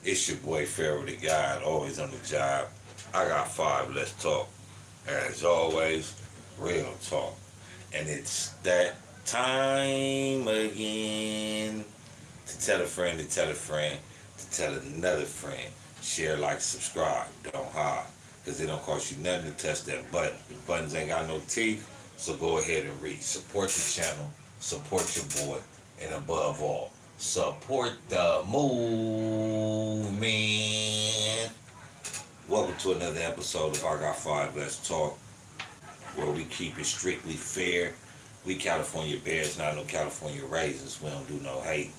It's your boy Pharaoh the God, always on the job. I got five, let's talk. As always, real talk. And it's that time again to tell a friend to tell a friend to tell another friend. Share, like, subscribe. Don't hide. Because it don't cost you nothing to touch that button. The buttons ain't got no teeth, so go ahead and read. Support the channel, support your boy, and above all, support the movement. Welcome to another episode of I Got Five, Let's Talk, where we keep it strictly fair. We California Bears, not no California Raisins. We don't do no hate.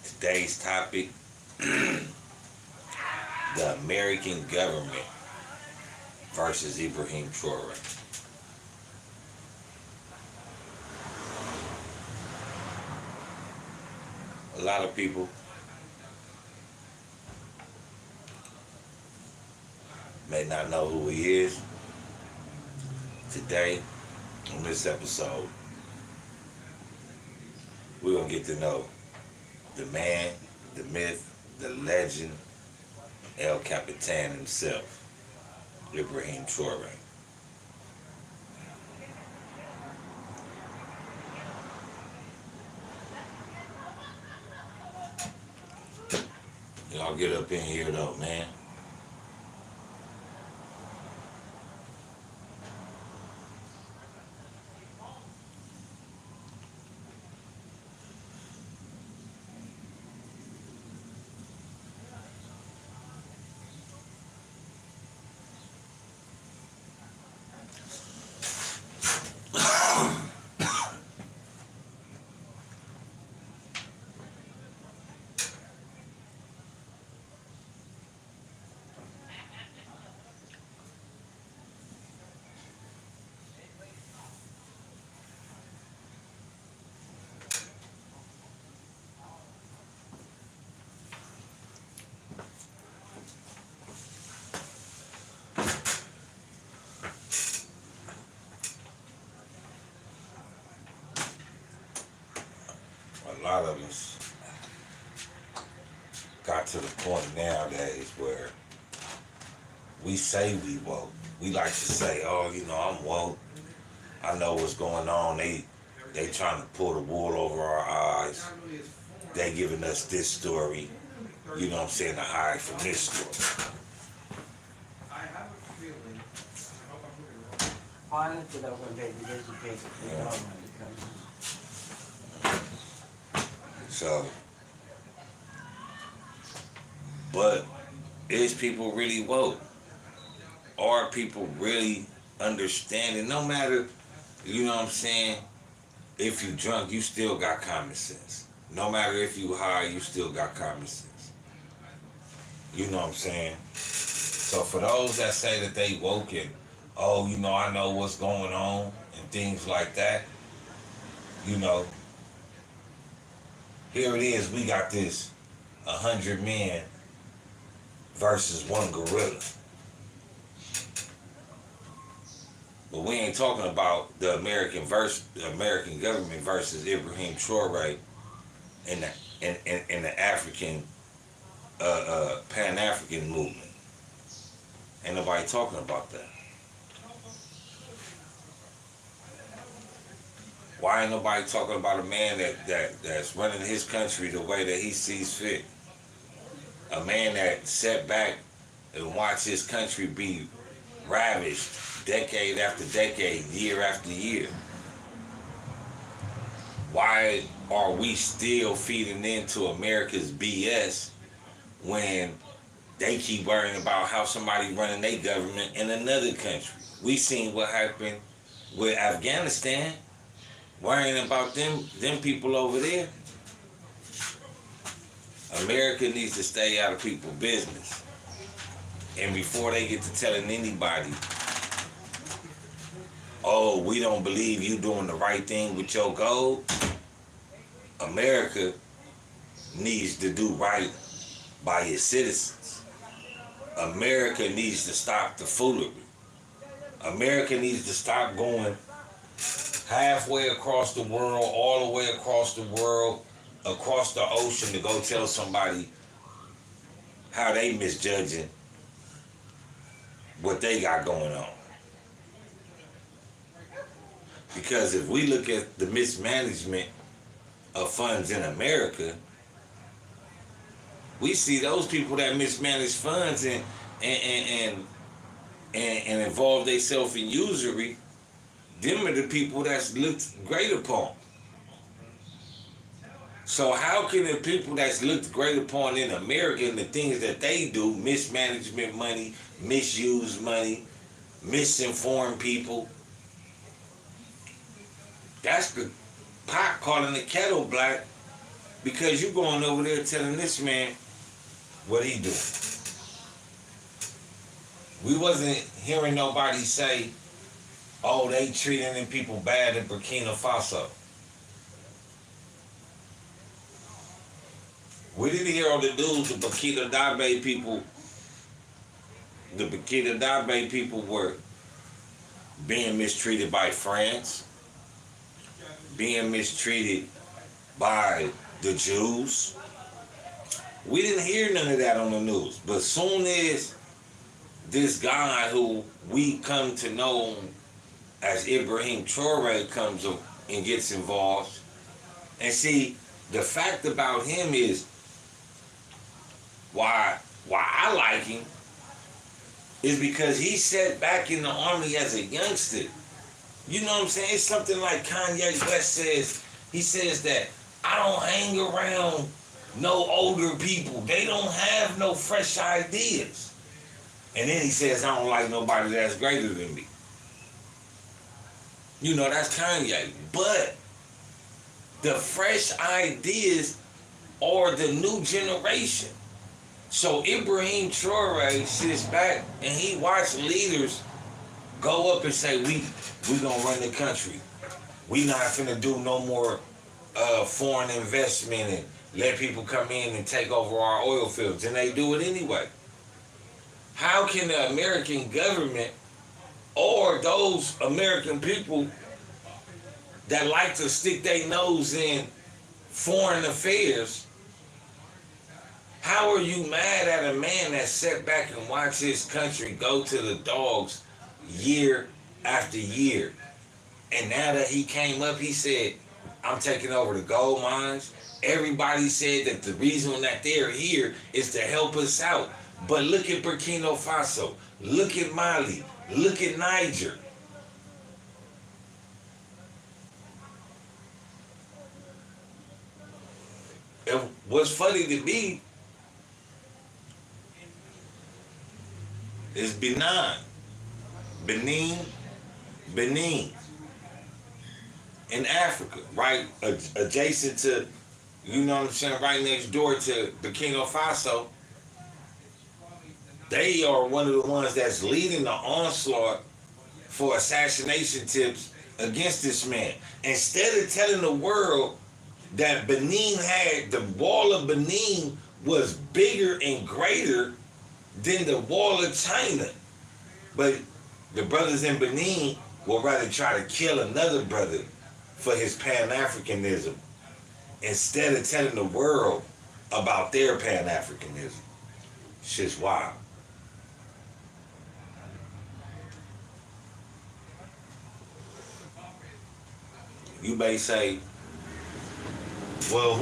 Today's topic, the American government versus Ibrahim Traore. A lot of people may not know who he is. Today, on this episode, we're going to get to know the man, the myth, the legend, El Capitan himself, Ibrahim Traore. Y'all get up in here though, man. A lot of us got to the point nowadays where we say we woke. We like to say, oh, I'm woke. I know what's going on. They trying to pull the wool over our eyes. They giving us this story. You know what I'm saying? To hide from this story. So, but is people really woke? Are people really understanding? No matter, you know what I'm saying? If you drunk, you still got common sense. No matter if you high, you still got common sense. You know what I'm saying? So for those that say that they woke and, oh, I know what's going on and things like that, you know, here it is. We got this 100 men versus one gorilla. But we ain't talking about the American government versus Ibrahim Traore and the African Pan-African movement. Ain't nobody talking about that. Why ain't nobody talking about a man that's running his country the way that he sees fit? A man that sat back and watched his country be ravaged decade after decade, year after year. Why are we still feeding into America's BS when they keep worrying about how somebody running their government in another country? We seen what happened with Afghanistan, worrying about them people over there. America needs to stay out of people's business. And before they get to telling anybody, oh, we don't believe you doing the right thing with your gold, America needs to do right by its citizens. America needs to stop the foolery. America needs to stop going halfway across the world, all the way across the world, across the ocean to go tell somebody how they misjudging what they got going on. Because if we look at the mismanagement of funds in America, we see those people that mismanage funds and involve themselves in usury. Them are the people that's looked great upon. So how can the people that's looked great upon in America and the things that they do, mismanagement money, misuse money, misinform people, that's the pot calling the kettle black, because you going over there telling this man what he doing. We wasn't hearing nobody say, oh, they treating them people bad in Burkina Faso. We didn't hear all the news. The Burkina Faso people were being mistreated by France, being mistreated by the Jews. We didn't hear none of that on the news. But soon as this guy who we come to know as Ibrahim Traore comes up and gets involved, and see, the fact about him is, why I like him is because he sat back in the army as a youngster. You know what I'm saying? It's something like Kanye West says. He says that I don't hang around no older people. They don't have no fresh ideas. And then he says, I don't like nobody that's greater than me. You know, that's Kanye. But the fresh ideas are the new generation. So Ibrahim Traore sits back and he watches leaders go up and say, we gonna run the country. We not finna do no more foreign investment and let people come in and take over our oil fields. And they do it anyway. How can the American government or those American people that like to stick their nose in foreign affairs, how are you mad at a man that sat back and watched his country go to the dogs year after year? And now that he came up, he said, I'm taking over the gold mines. Everybody said that the reason that they're here is to help us out. But look at Burkina Faso. Look at Mali. Look at Niger. And what's funny to me is Benin in Africa, right? Adjacent to, you know what I'm saying, right next door to Burkina Faso. They are one of the ones that's leading the onslaught for assassination tips against this man. Instead of telling the world that Benin had, the wall of Benin was bigger and greater than the wall of China. But the brothers in Benin will rather try to kill another brother for his Pan-Africanism instead of telling the world about their Pan-Africanism. Shit's wild. You may say, well,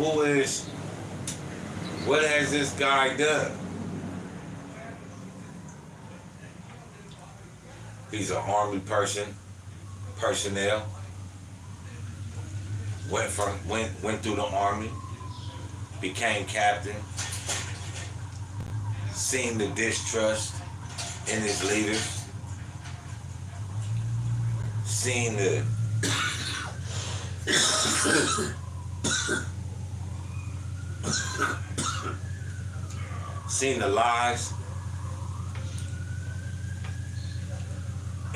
what has this guy done? He's an army personnel. Went through the army, became captain, seen the distrust in his leaders, seen the seen the lies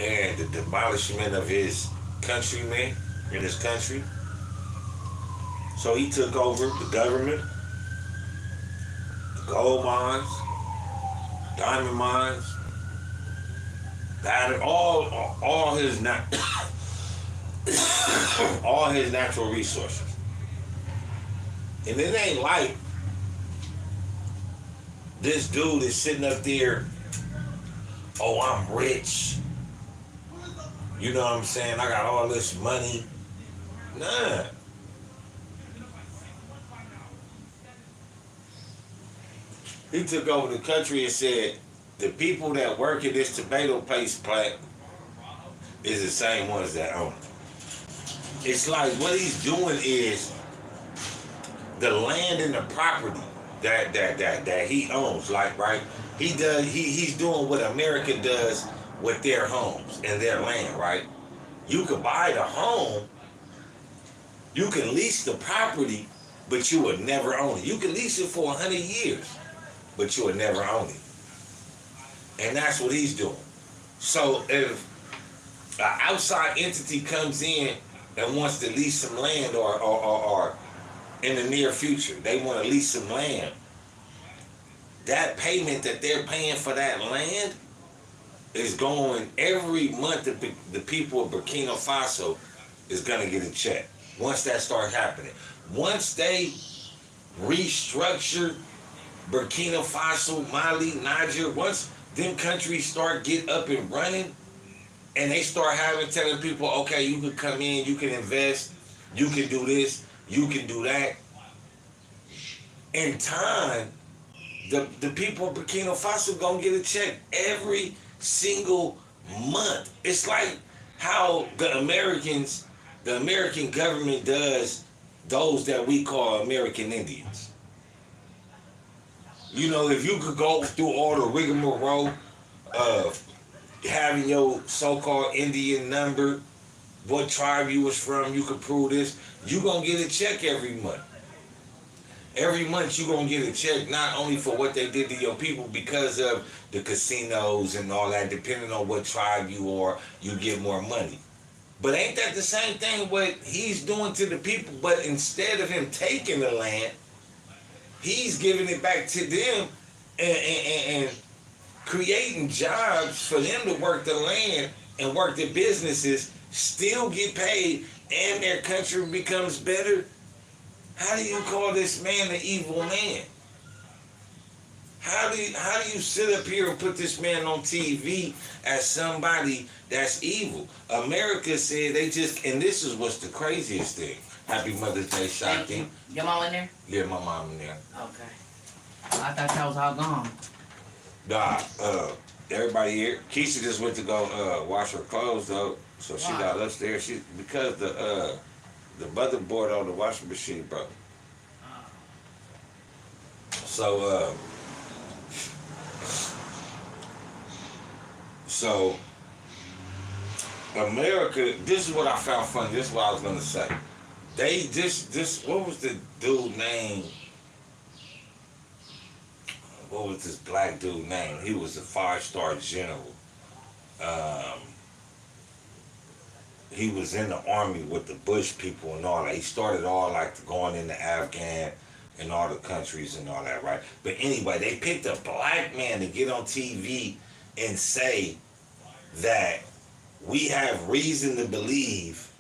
and the demolishment of his countrymen in his country. So he took over the government, the gold mines, diamond mines, all his all his natural resources. And it ain't like this dude is sitting up there, oh, I'm rich. You know what I'm saying? I got all this money. Nah. He took over the country and said, the people that work at this tomato paste plant is the same ones that own it. It's like what he's doing is the land and the property that he owns, like right? He's doing what America does with their homes and their land, right? You could buy the home, you can lease the property, but you would never own it. You can lease it for 100 years, but you would never own it. And that's what he's doing. So if an outside entity comes in and wants to lease some land or in the near future, they want to lease some land, that payment that they're paying for that land is going every month. The people of Burkina Faso is going to get a check once that starts happening. Once they restructure Burkina Faso, Mali, Niger, once them countries start get up and running and they start telling people, okay, you can come in, you can invest, you can do this, you can do that. In time, the people of Burkina Faso gonna get a check every single month. It's like how the American government does those that we call American Indians. You know, if you could go through all the rigmarole of having your so-called Indian number, what tribe you was from, you could prove this, you gonna get a check every month. Every month you gonna get a check, not only for what they did to your people because of the casinos and all that, depending on what tribe you are, you get more money. But ain't that the same thing what he's doing to the people? But instead of him taking the land, he's giving it back to them and creating jobs for them to work the land and work their businesses, still get paid, and their country becomes better. How do you call this man an evil man? How do you sit up here and put this man on TV as somebody that's evil? America said they just, and this is what's the craziest thing. Happy Mother's Day, Shakti. Your mom in there? Yeah, my mom in there. Okay. I thought that was all gone. Nah, everybody here. Keisha just went to go wash her clothes though, so she got upstairs. She because the motherboard on the washing machine broke. So America, this is what I found funny. This is what I was gonna say. They what was the dude name? What was this black dude name? He was a 5-star general. He was in the army with the Bush people and all that. He started all like going into Afghan and all the countries and all that, right? But anyway, they picked a black man to get on TV and say that we have reason to believe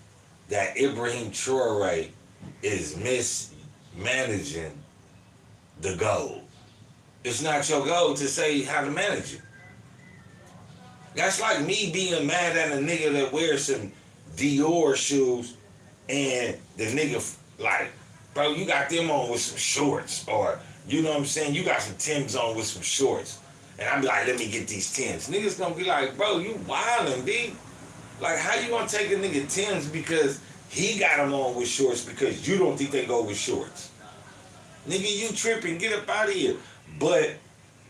that Ibrahim Traore is mismanaging the gold. It's not your goal to say how to manage it. That's like me being mad at a nigga that wears some Dior shoes and the nigga like, bro, you got them on with some shorts, or you know what I'm saying, you got some Timbs on with some shorts. And I be like, let me get these Timbs. Niggas gonna be like, bro, you wildin', B. Like, how you gonna take a nigga Timbs because he got them on with shorts because you don't think they go with shorts? Nigga, you tripping, get up out of here. But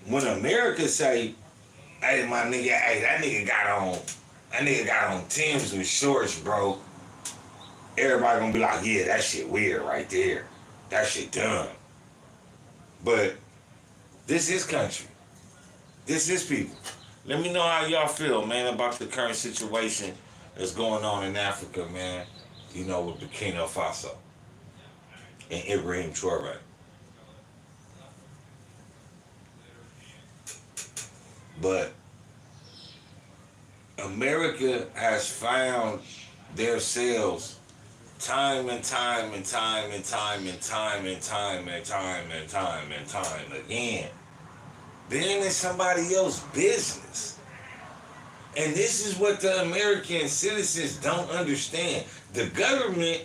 when America say, hey, my nigga, hey, that nigga got on Timbs with shorts, bro, everybody gonna be like, yeah, that shit weird right there. That shit dumb. But this is country. This is people. Let me know how y'all feel, man, about the current situation that's going on in Africa, man. You know, with Burkina Faso and Ibrahim Traore. But America has found themselves time and time and time and time and time and time and time and time and time again then it's somebody else's business. And this is what the American citizens don't understand. The government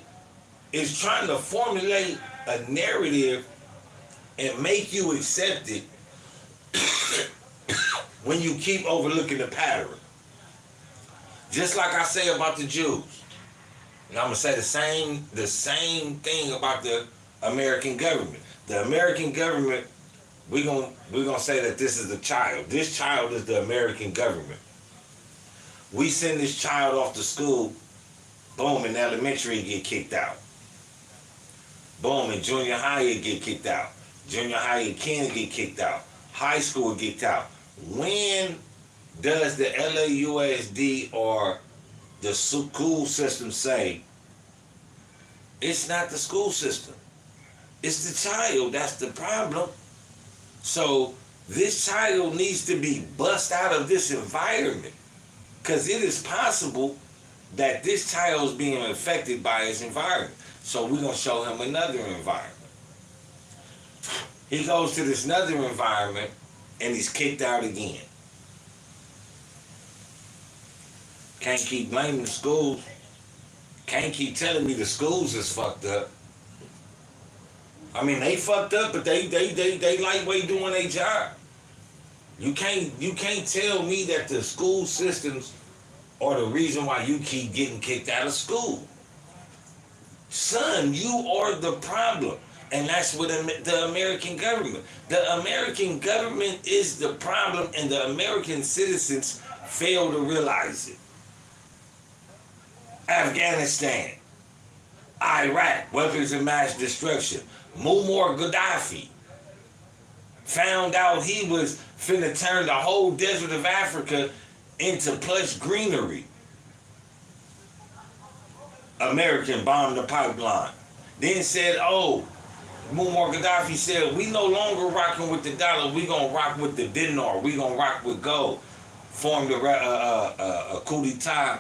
is trying to formulate a narrative and make you accept it when you keep overlooking the pattern. Just like I say about the Jews. And I'm gonna say the same thing about the American government. The American government, we're gonna say that this is a child. This child is the American government. We send this child off to school, boom, in elementary get kicked out. Boom, in junior high it get kicked out. Junior high it can get kicked out. High school get kicked out. When does the LAUSD or the school system say it's not the school system? It's the child that's the problem. So this child needs to be bust out of this environment, because it is possible that this child is being affected by his environment. So we're going to show him another environment. He goes to this other environment and he's kicked out again. Can't keep blaming the schools. Can't keep telling me the schools is fucked up. I mean, they fucked up, but they lightweight doing their job. You can't tell me that the school systems are the reason why you keep getting kicked out of school. Son, you are the problem. And that's with the American government. The American government is the problem, and the American citizens fail to realize it. Afghanistan, Iraq, weapons of mass destruction. Muammar Gaddafi found out he was finna turn the whole desert of Africa into plush greenery. American bombed the pipeline. Then said, oh, Muammar Gaddafi said, we no longer rocking with the dollar, we gonna rock with the dinar, we gonna rock with gold. Formed a coup d'etat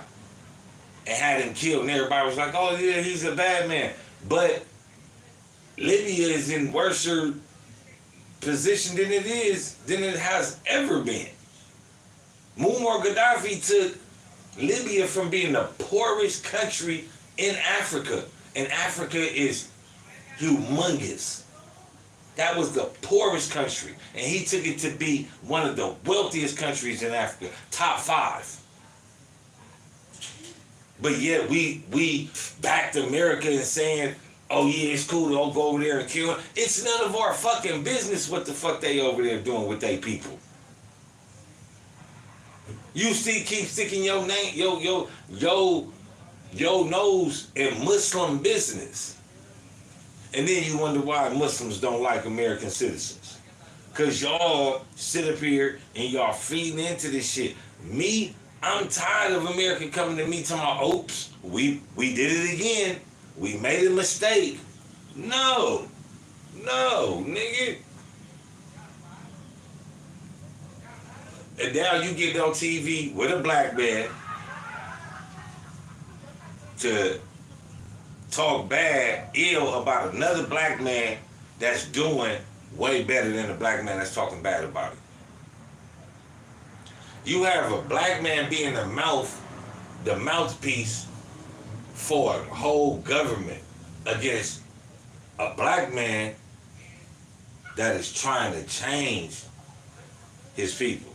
and had him killed, and everybody was like, oh yeah, he's a bad man. But Libya is in worse position than it has ever been. Muammar Gaddafi took Libya from being the poorest country in Africa, and Africa is humongous. That was the poorest country, and he took it to be one of the wealthiest countries in Africa, top 5. But yet we backed America and saying, oh yeah, it's cool to go over there and kill them. It's none of our fucking business what the fuck they over there doing with they people. You still keep sticking your name, your nose in Muslim business. And then you wonder why Muslims don't like American citizens. Because y'all sit up here and y'all feeding into this shit. Me, I'm tired of America coming to me talking about, oops, we did it again. We made a mistake. No, nigga. And now you get on TV with a black man to talk bad, ill about another black man that's doing way better than the black man that's talking bad about it. You have a black man being the mouthpiece for a whole government against a black man that is trying to change his people.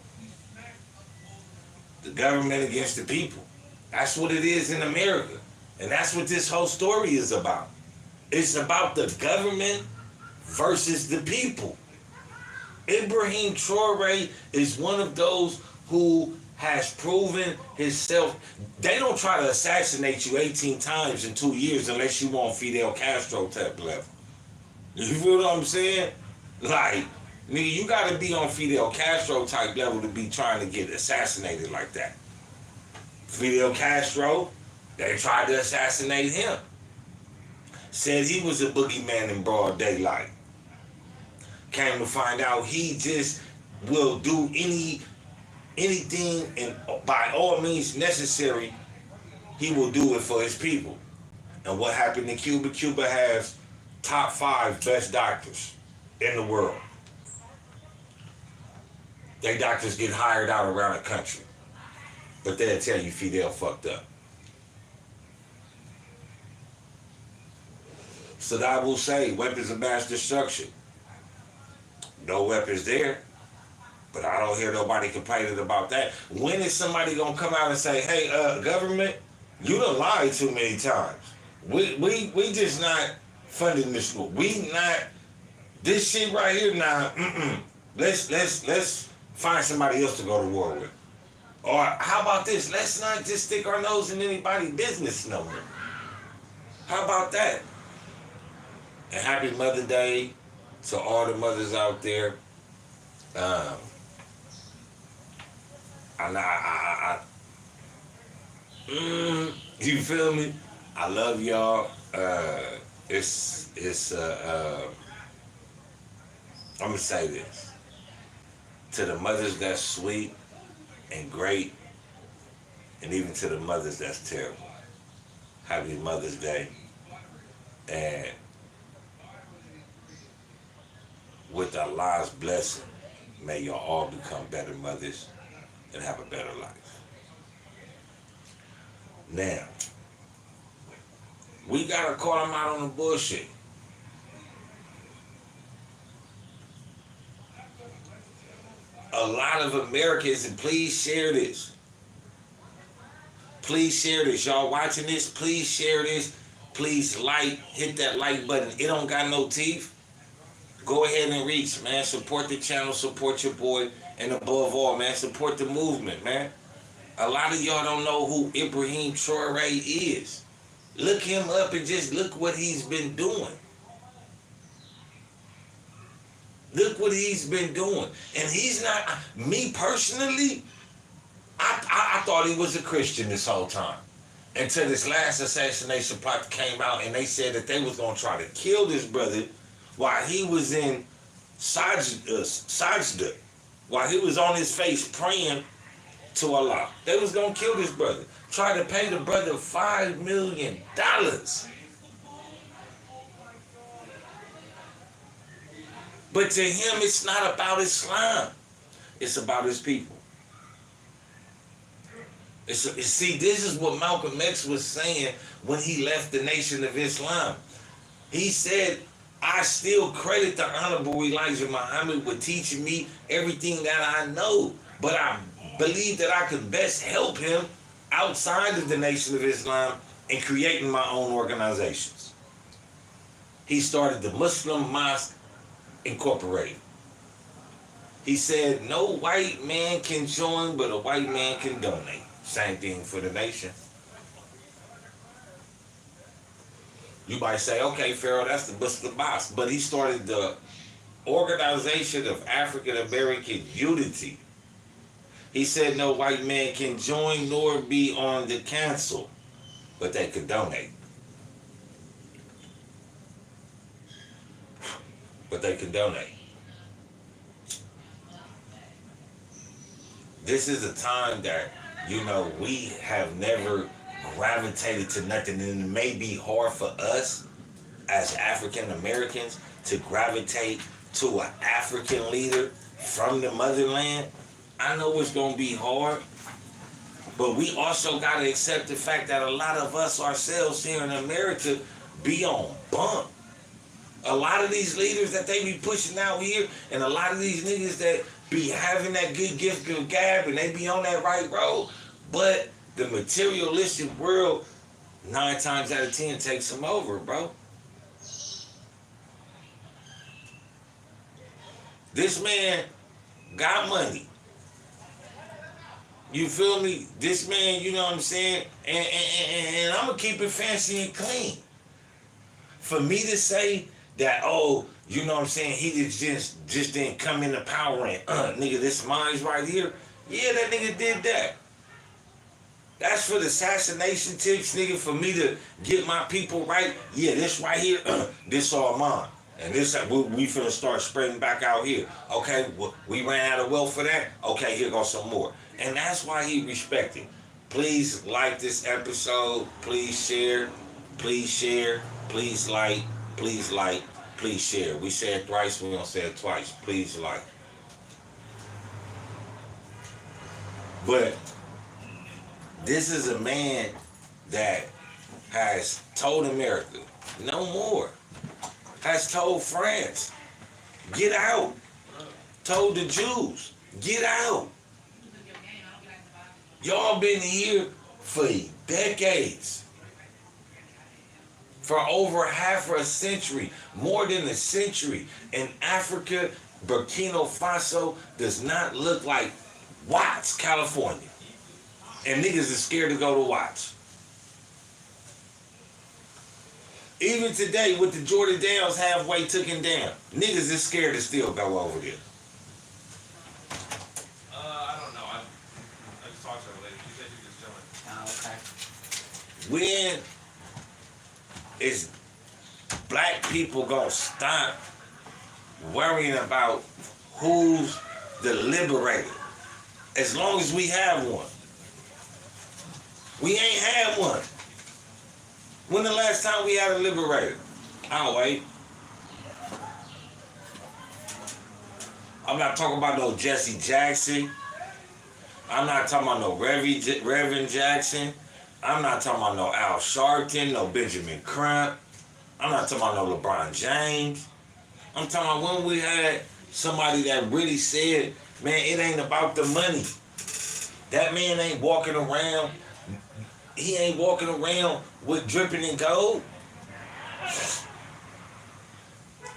The government against the people. That's what it is in America. And that's what this whole story is about. It's about the government versus the people. Ibrahim Traore is one of those who has proven himself. They don't try to assassinate you 18 times in 2 years unless you want Fidel Castro type level. You feel what I'm saying? Like, nigga, you gotta be on Fidel Castro type level to be trying to get assassinated like that. Fidel Castro, they tried to assassinate him. Said he was a boogeyman in broad daylight. Came to find out he just will do anything and by all means necessary, he will do it for his people. And what happened in Cuba? Cuba has top 5 best doctors in the world. They doctors get hired out around the country. But they'll tell you Fidel fucked up. So that will say weapons of mass destruction. No weapons there. But I don't hear nobody complaining about that. When is somebody gonna come out and say, hey, government, you done lied too many times. We just not funding this. We not this shit right here now. Let's find somebody else to go to war with. Or how about this? Let's not just stick our nose in anybody's business no more. How about that? And happy Mother's Day to all the mothers out there. You feel me? I love y'all. I'm gonna say this to the mothers that's sweet and great, and even to the mothers that's terrible. Happy Mother's Day, and with Allah's blessing, may y'all all become better mothers and have a better life. Now, we gotta call them out on the bullshit. A lot of Americans, and please share this. Please share this. Y'all watching this, please share this. Please hit that like button. It don't got no teeth. Go ahead and reach, man. Support the channel, support your boy, and above all, man, support the movement, man. A lot of y'all don't know who Ibrahim Traore is. Look him up and just look what he's been doing. Look what he's been doing. And he's not, me personally, I thought he was a Christian this whole time. Until this last assassination plot came out and they said that they was going to try to kill this brother while he was in Sajda, while he was on his face praying to Allah. They was going to kill this brother. Tried to pay the brother $5 million. But to him, it's not about Islam. It's about his people. See, this is what Malcolm X was saying when he left the Nation of Islam. He said, I still credit the Honorable Elijah Muhammad with teaching me everything that I know. But I believe that I could best help him outside of the Nation of Islam in creating my own organizations. He started the Muslim Mosque Incorporated. He said, no white man can join, but a white man can donate. Same thing for the nation. You might say, okay, Pharaoh, that's the Muslim Mosque. But he started the Organization of African American Unity. He said no white man can join nor be on the council, but they could donate. But they can donate. This is a time that, we have never gravitated to nothing, and it may be hard for us as African Americans to gravitate to an African leader from the motherland. I know it's going to be hard, but we also got to accept the fact that a lot of us ourselves here in America be on bump. A lot of these leaders that they be pushing out here, and a lot of these niggas that be having that good gift of gab, and they be on that right road, but the materialistic world 9 times out of 10 takes them over, bro. This man got money. You feel me? This man, you know what I'm saying? And I'm going to keep it fancy and clean. For me to say that, oh, you know what I'm saying, he just didn't come into power and, nigga, this mine's right here. Yeah, that nigga did that. That's for the assassination tips, nigga, for me to get my people right. Yeah, this right here, this all mine. And this, we finna start spreading back out here. Okay, we ran out of wealth for that. Okay, here goes some more. And that's why he respected. Please like this episode. Please share. Please share. Please like. Please like. Please share. We said it thrice. We're gonna say it twice. Please like. But this is a man that has told America, no more. Has told France, get out. Told the Jews, get out. Y'all been here for decades. For over half a century, more than a century. In Africa, Burkina Faso does not look like Watts, California. And niggas is scared to go to Watts. Even today, with the Jordan Downs halfway taken down, niggas is scared to still go over there. I don't know. I just talked to her later. She said she was just chilling. Oh, okay. When is black people gonna stop worrying about who's the liberator? As long as we have one. We ain't had one. When the last time we had a liberator? I'll wait. I'm not talking about no Jesse Jackson. I'm not talking about no Reverend Jackson. I'm not talking about no Al Sharpton, no Benjamin Crump. I'm not talking about no LeBron James. I'm talking about when we had somebody that really said, man, it ain't about the money. That man ain't walking around. He ain't walking around with dripping in gold.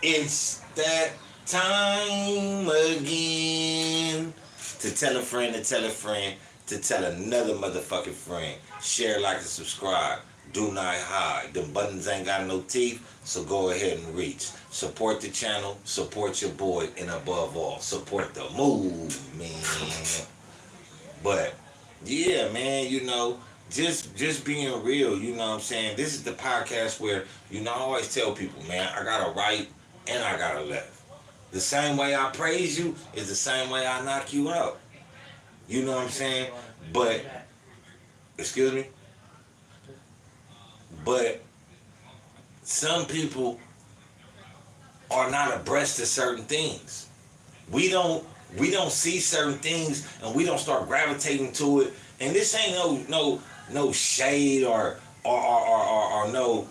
It's that time again to tell a friend to tell a friend to tell another motherfucking friend. Share, like, and subscribe. Do not hide. Them buttons ain't got no teeth, so go ahead and reach. Support the channel, support your boy, and above all, support the move, man. But, yeah, man, you know, just being real, you know what I'm saying? This is the podcast where, you know, I always tell people, man, I got a right and I got a left. The same way I praise you is the same way I knock you out. You know what I'm saying? But, excuse me? But some people are not abreast of certain things. We don't see certain things and we don't start gravitating to it. And this ain't no shade or no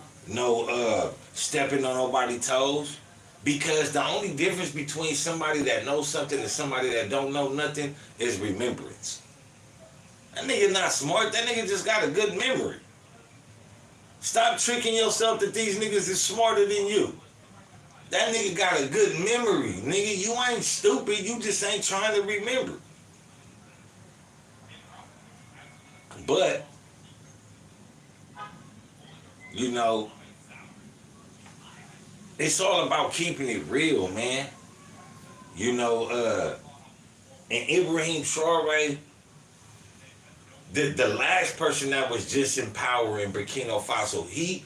stepping on nobody's toes. Because the only difference between somebody that knows something and somebody that don't know nothing is remembrance. That nigga not smart. That nigga just got a good memory. Stop tricking yourself that these niggas is smarter than you. That nigga got a good memory. Nigga, you ain't stupid. You just ain't trying to remember. But, you know, it's all about keeping it real, man. You know, and Ibrahim Traore, the last person that was just in power in Burkina Faso, he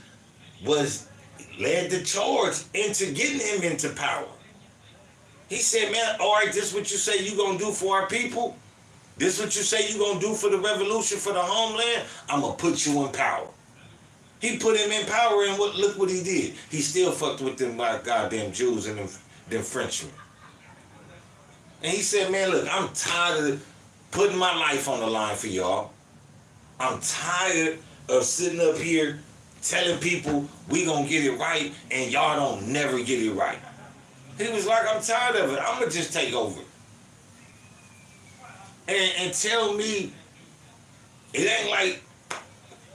led the charge into getting him into power. He said, man, all right, this is what you say you gonna do for our people. This is what you say you gonna do for the revolution, for the homeland. I'm gonna put you in power. He put him in power, and look what he did. He still fucked with them goddamn Jews and them Frenchmen. And he said, man, look, I'm tired of putting my life on the line for y'all. I'm tired of sitting up here telling people we gonna get it right, and y'all don't never get it right. He was like, I'm tired of it. I'm gonna just take over. And tell me, it ain't like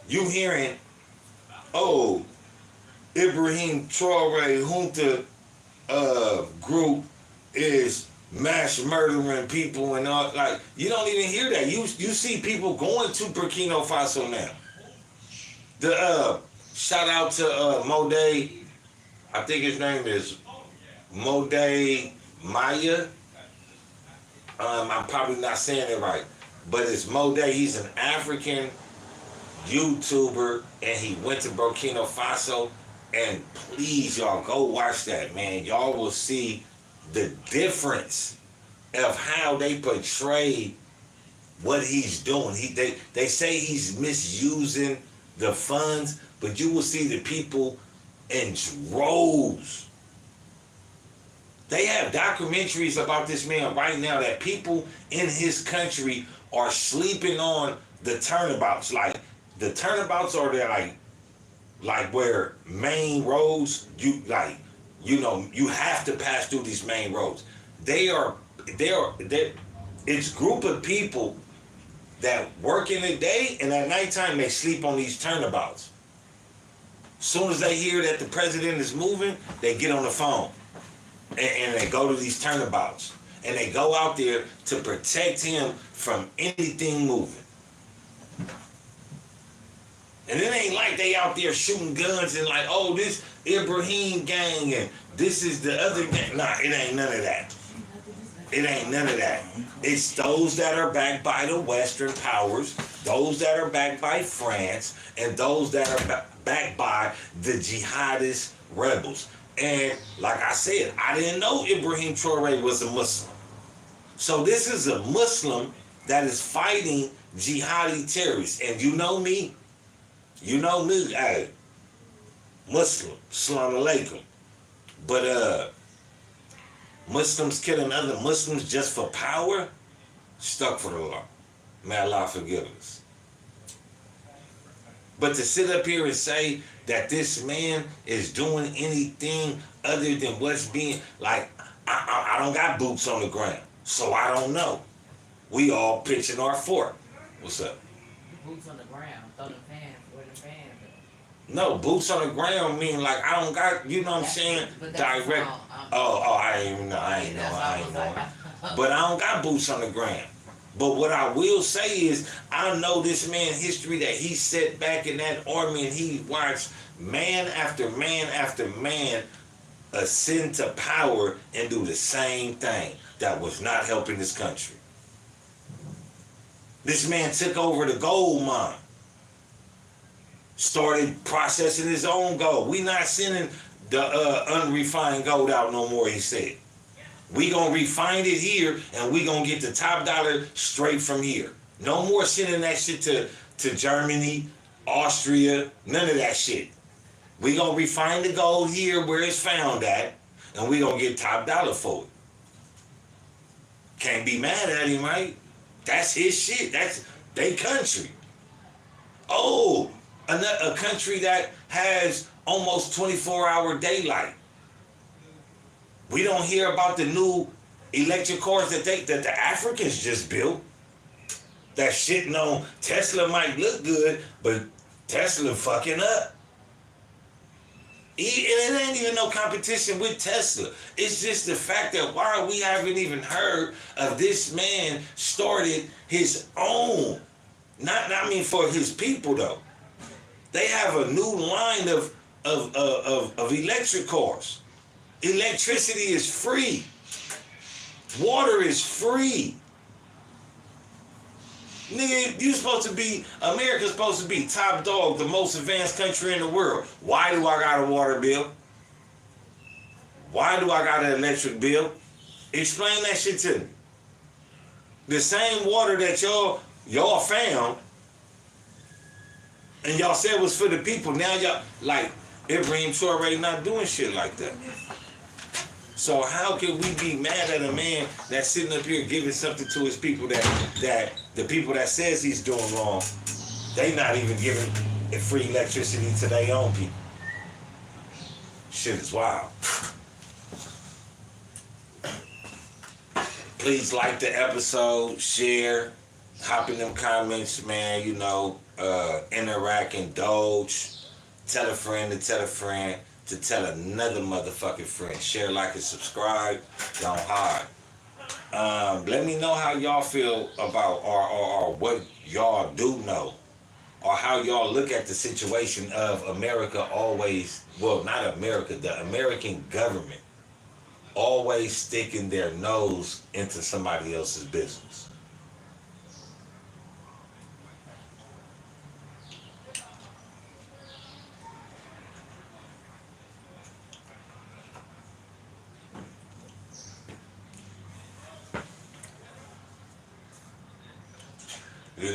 you hearing, oh, Ibrahim Traore junta group is mass murdering people and all. Like, you don't even hear that. You see people going to Burkina Faso now. The shout out to Mode, I think his name is Mode Maya. I'm probably not saying it right, but it's Mode. He's an African YouTuber, and he went to Burkina Faso. And please, y'all, go watch that, man. Y'all will see the difference of how they portray what he's doing. They say he's misusing the funds, but you will see the people in droves. They have documentaries about this man right now that people in his country are sleeping on the turnabouts. Like the turnabouts are there, like where main roads, you you have to pass through these main roads. They are it's a group of people that work in the day, and at nighttime they sleep on these turnabouts. Soon as they hear that the president is moving, they get on the phone and they go to these turnabouts and they go out there to protect him from anything moving. And it ain't like they out there shooting guns and like, oh, this Ibrahim gang and this is the other gang. Nah, it ain't none of that. It ain't none of that. It's those that are backed by the Western powers, those that are backed by France, and those that are backed by the jihadist rebels. And like I said, I didn't know Ibrahim Traore was a Muslim. So this is a Muslim that is fighting jihadi terrorists. And you know me, hey, Muslim, Salam alaikum. But Muslims killing other Muslims just for power, stuck for the law. May Allah forgive us. But to sit up here and say that this man is doing anything other than what's being, like, I don't got boots on the ground, so I don't know. We all pitching our fort. What's up? Boots on the ground, throw them fans, where the fans at? No, boots on the ground mean like I don't got, you know what I'm saying? Direct. I ain't know. But I don't got boots on the ground. But what I will say is, I know this man's history that he sat back in that army and he watched man after man after man ascend to power and do the same thing that was not helping this country. This man took over the gold mine, started processing his own gold. We not sending the unrefined gold out no more, he said. We gonna refine it here and we gonna get the top dollar straight from here. No more sending that shit to Germany, Austria, none of that shit. We gonna refine the gold here where it's found at, and we gonna get top dollar for it. Can't be mad at him, right? That's his shit. That's their country. Oh, a country that has almost 24-hour daylight. We don't hear about the new electric cars that the Africans just built. That shitting on Tesla might look good, but Tesla fucking up. It ain't even no competition with Tesla. It's just the fact that why we haven't even heard of this man started his own. Not for his people though. They have a new line of electric cars. Electricity is free. Water is free. Nigga, America's supposed to be top dog, the most advanced country in the world. Why do I got a water bill? Why do I got an electric bill? Explain that shit to me. The same water that y'all found and y'all said was for the people, now y'all, like, Ibrahim Traore not doing shit like that. So how can we be mad at a man that's sitting up here giving something to his people that the people that says he's doing wrong, they not even giving free electricity to their own people? Shit is wild. Please like the episode, share, hop in them comments, man, interact, indulge, tell a friend to tell a friend to tell another motherfucking friend. Share, like, and subscribe. Don't hide. Let me know how y'all feel about or what y'all do know, or how y'all look at the situation of America always, well, not America, the American government always sticking their nose into somebody else's business.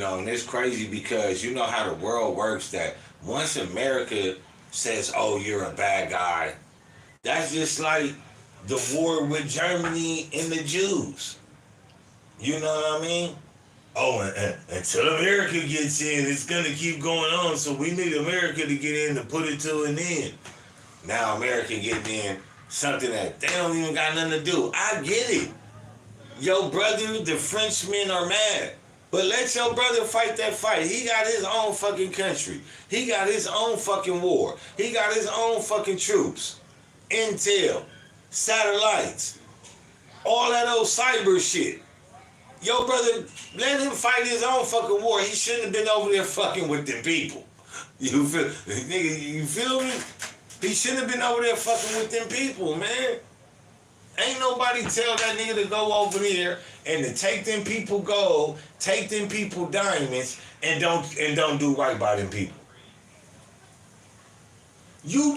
And it's crazy because you know how the world works, that once America says, oh, you're a bad guy, that's just like the war with Germany and the Jews. You know what I mean? Oh, and until America gets in, it's gonna keep going on. So we need America to get in to put it to an end. Now America getting in something that they don't even got nothing to do. I get it. Your brother, the Frenchmen are mad. But let your brother fight that fight. He got his own fucking country. He got his own fucking war. He got his own fucking troops. Intel, satellites, all that old cyber shit. Your brother, let him fight his own fucking war. He shouldn't have been over there fucking with the people. You feel, nigga, you feel me? He shouldn't have been over there fucking with them people, man. Ain't nobody tell that nigga to go over there and to take them people gold, take them people diamonds, and don't do right by them people. You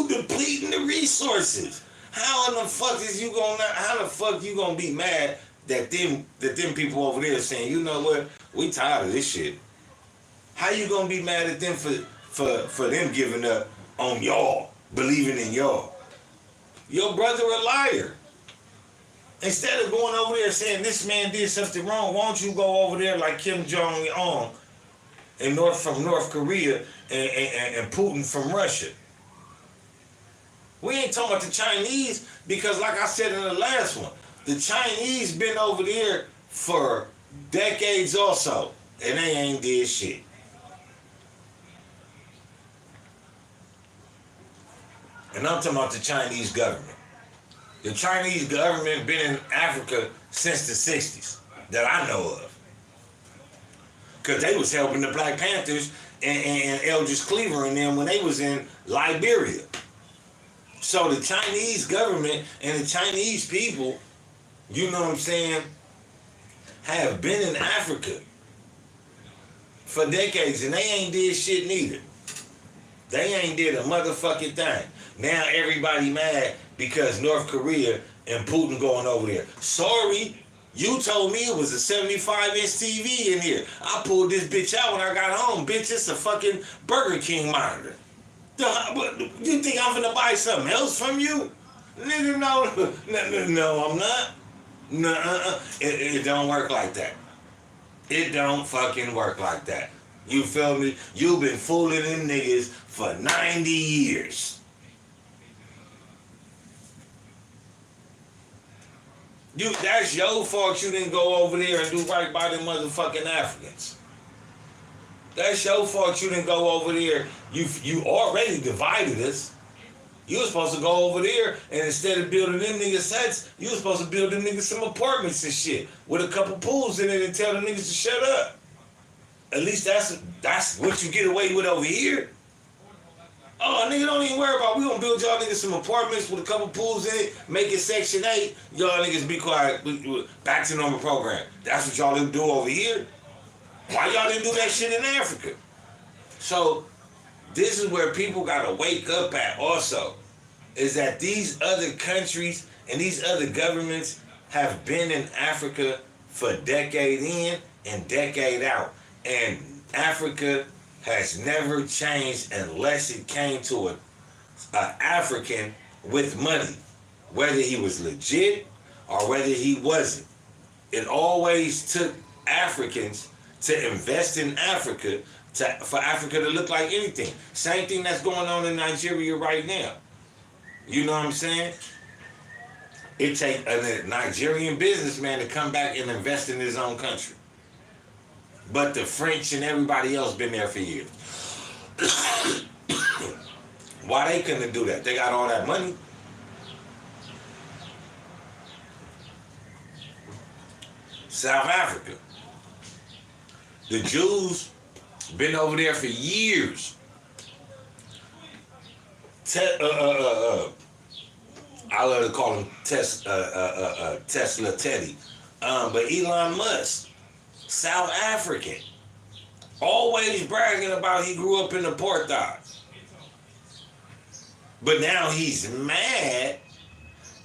depleting the resources. How in the fuck is you gonna? How the fuck you gonna be mad that them people over there saying, you know what, we tired of this shit? How you gonna be mad at them for them giving up on y'all, believing in y'all? Your brother a liar. Instead of going over there saying this man did something wrong, why don't you go over there like Kim Jong-un from North Korea and Putin from Russia? We ain't talking about the Chinese because, like I said in the last one, the Chinese been over there for decades also, and they ain't did shit. And I'm talking about the Chinese government. The Chinese government been in Africa since the 60s, that I know of. Because they was helping the Black Panthers and Eldridge Cleaver and them when they was in Liberia. So the Chinese government and the Chinese people, you know what I'm saying, have been in Africa for decades, and they ain't did shit neither. They ain't did a motherfucking thing. Now everybody mad because North Korea and Putin going over there. Sorry, you told me it was a 75-inch TV in here. I pulled this bitch out when I got home. Bitch, it's a fucking Burger King monitor. You think I'm gonna buy something else from you? Nigga, no, I'm not. Nuh-uh. It don't work like that. It don't fucking work like that. You feel me? You've been fooling them niggas for 90 years. That's your fault you didn't go over there and do right by them motherfucking Africans. That's your fault you didn't go over there. You already divided us. You were supposed to go over there and instead of building them niggas sets, you were supposed to build them niggas some apartments and shit with a couple pools in it and tell them niggas to shut up. At least that's what you get away with over here. Oh, nigga, don't even worry about it. We gonna build y'all niggas some apartments with a couple pools in it, make it Section 8. Y'all niggas be quiet. Back to normal program. That's what y'all didn't do over here. Why y'all didn't do that shit in Africa? So, this is where people gotta wake up at also, is that these other countries and these other governments have been in Africa for decade in and decade out. And Africa has never changed unless it came to an African with money, whether he was legit or whether he wasn't. It always took Africans to invest in Africa for Africa to look like anything. Same thing that's going on in Nigeria right now. You know what I'm saying? It takes a Nigerian businessman to come back and invest in his own country. But the French and everybody else been there for years. Why they couldn't do that? They got all that money. South Africa. The Jews been over there for years. I love to call him Tesla Teddy. But Elon Musk, South African, always bragging about he grew up in apartheid. But now he's mad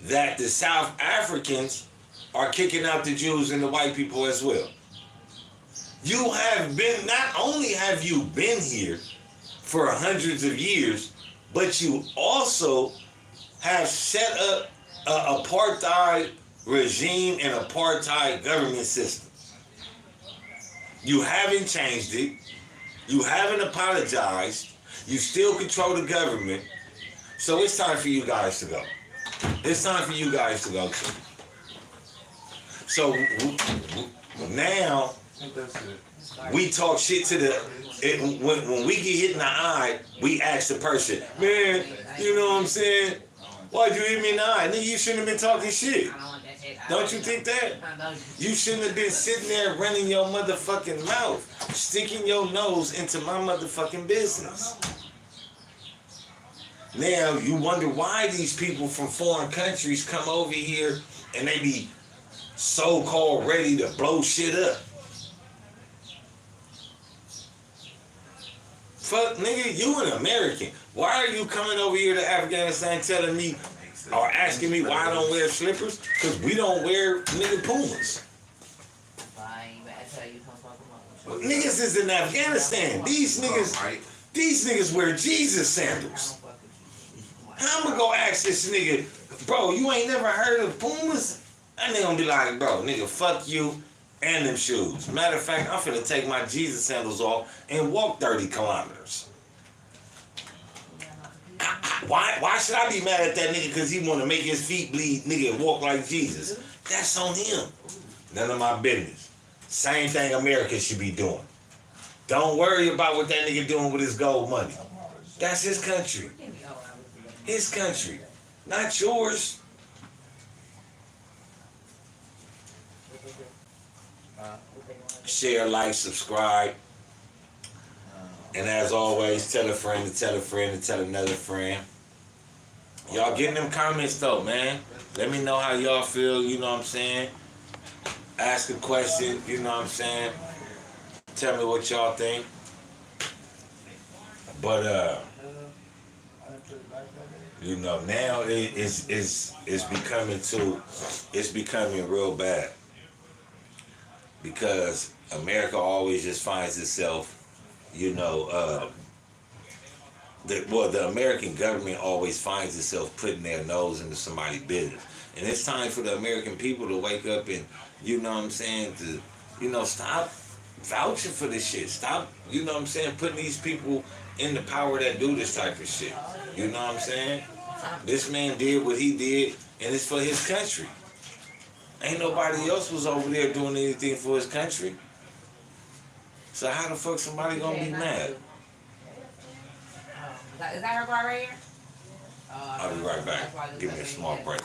that the South Africans are kicking out the Jews and the white people as well. You have been, not only have you been here for hundreds of years, but you also have set up an apartheid regime and apartheid government system. You haven't changed it. You haven't apologized. You still control the government. So it's time for you guys to go. It's time for you guys to go too. So now we talk shit to the. When we get hit in the eye, we ask the person, man, you know what I'm saying? Why'd you hit me in the eye? Nigga, you shouldn't have been talking shit. Don't you think that? You shouldn't have been sitting there running your motherfucking mouth, sticking your nose into my motherfucking business. Now, you wonder why these people from foreign countries come over here and they be so-called ready to blow shit up. Fuck, nigga, you an American. Why are you coming over here to Afghanistan telling me or asking me why I don't wear slippers? Because we don't wear nigga Pumas. Niggas is in Afghanistan. These niggas wear Jesus sandals. How I'm gonna go ask this nigga, bro, you ain't never heard of Pumas? That nigga gonna be like, bro, nigga, fuck you and them shoes. Matter of fact, I'm finna take my Jesus sandals off and walk 30 kilometers. Why should I be mad at that nigga because he want to make his feet bleed, nigga, and walk like Jesus? That's on him. None of my business. Same thing America should be doing. Don't worry about what that nigga doing with his gold money. That's his country. His country, not yours. Share, like, subscribe. And as always, tell a friend to tell a friend to tell another friend. Y'all getting them comments though, man. Let me know how y'all feel, you know what I'm saying? Ask a question, you know what I'm saying? Tell me what y'all think. But you know, now it's becoming real bad. Because America always just finds itself, you know, the American government always finds itself putting their nose into somebody's business. And it's time for the American people to wake up and, you know what I'm saying, to, you know, stop vouching for this shit. Stop, you know what I'm saying, putting these people in the power that do this type of shit. You know what I'm saying? This man did what he did, and it's for his country. Ain't nobody else was over there doing anything for his country. So how the fuck somebody gonna be mad? Is that her car right here? I'll be right back. Give me a small break.